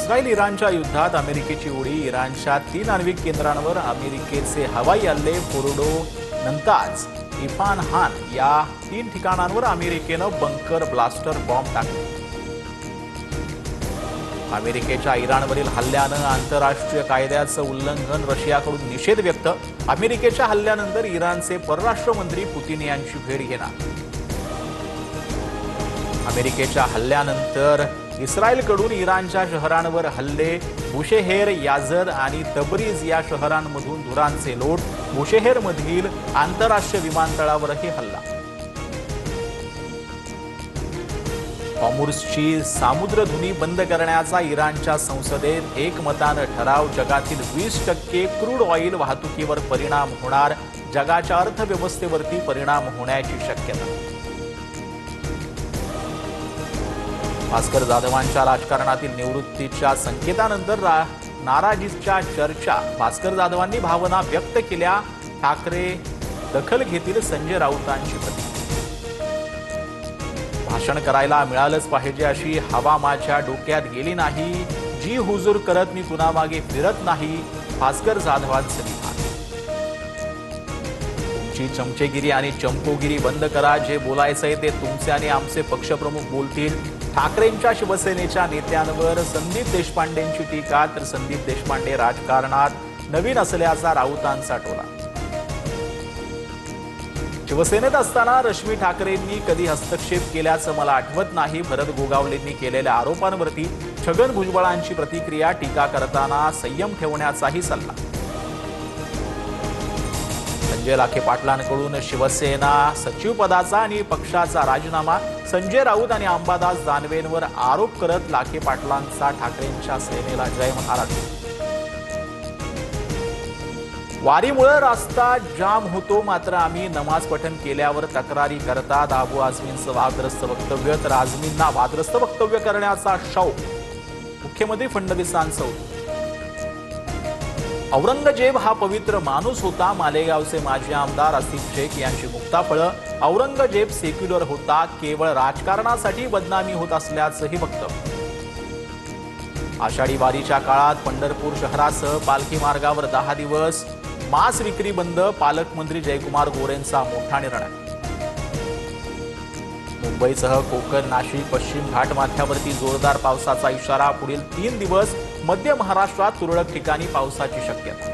Israel इराणच्या युद्धात अमेरिकेची उडी इराणच्या 3 आण्विक केंद्रांवर अमेरिकेचे हवाई हल्ले फोर्डो नंताज इफान हान या 3 ठिकाणांवर अमेरिकेनं बंकर ब्लास्टर बॉम्ब टाकले। अमेरिकेच्या इराणवरील हल्ल्यानं आंतरराष्ट्रीय कायद्याचं उल्लंघन, रशियाकडून निषेध व्यक्त। अमेरिकेच्या हल्ल्यानंतर इराणचे परराष्ट्र मंत्री पुतिन यांची भेट घेणार। अमेरिकेच्या हल्ल्यानंतर इस्रायलकडून इराणच्या शहरांवर हल्ले। बुशेहेर, याझद आणि तबरीज या शहरांमधून धुरांचे लोट। बुशेहेरमधील आंतरराष्ट्रीय विमानतळावरही हल्ला। हॉर्मुझची सामुद्रधुनी बंद करण्याचा इराणच्या संसदेत एकमतानं ठराव। जगातील 20% क्रूड ऑइल वाहतुकीवर परिणाम होणार। जगाच्या अर्थव्यवस्थेवरती परिणाम होण्याची शक्यता। भास्कर जाधवांच्या राजकारणातील निवृत्तीच्या संकेतानंतर नाराजीच्या चर्चा। भास्कर जाधवांनी भावना व्यक्त केल्या। ठाकरे दखल घेतील संजय राऊतांची प्रतिक्रिया। भाषण करायला मिळालंच पाहिजे अशी हवा माझ्या डोक्यात गेली नाही। जी हुजूर करत मी कुणामागे फिरत नाही। भास्कर जाधवांचं विधान। तुमची चमचेगिरी आणि चमकोगिरी बंद करा। जे बोलायचंय ते तुमचे आणि आमचे पक्षप्रमुख बोलतील। ठाकरेंच्या शिवसेनेच्या नेत्यांवर संदीप देशपांडेंची टीका। तर संदीप देशपांडे राजकारणात नवीन असल्याचा राऊतांचा टोला। शिवसेनेत असताना रश्मी ठाकरेंनी कधी हस्तक्षेप केल्याचं मला आठवत नाही। भरत गोगावलेंनी केलेल्या आरोपांवरती छगन भुजबळांची प्रतिक्रिया। टीका करताना संयम ठेवण्याचाही सल्ला। संजय लाखे पाटलांकडून शिवसेना सचिवपदाचा आणि पक्षाचा राजीनामा। संजय राऊत आणि अंबादास दानवेंवर आरोप करत लाखे पाटलांचा ठाकरेंच्या सेनेला जय महाराष्ट्र। वारीमुळे रस्ता जाम होतो, मात्र आम्ही नमाज पठण केल्यावर तक्रारी करतात। अबू आझमींचं वादग्रस्त वक्तव्य। तर आझमींना वादग्रस्त वक्तव्य करण्याचा शौक। मुख्यमंत्री फडणवीसांचं उत्तर। औरंगजेब हा पवित्र माणूस होता। मालेगावचे माजी आमदार आसिफ शेख यांची मुक्ताफळं। औरंगजेब सेक्युलर होता, केवळ राजकारणासाठी बदनामी होत असल्याचंही वक्तव्य। आषाढी वारीच्या काळात पंढरपूर शहरासह पालखी मार्गावर 10 दिवस मांस विक्री बंद। पालकमंत्री जयकुमार गोरेंचा मोठा निर्णय। मुंबईसह कोकण, नाशिक, पश्चिम घाटमाथ्यावरती जोरदार पावसाचा इशारा। पुढील 3 दिवस मध्य महाराष्ट्रात तुरळक ठिकाणी पावसाची शक्यता।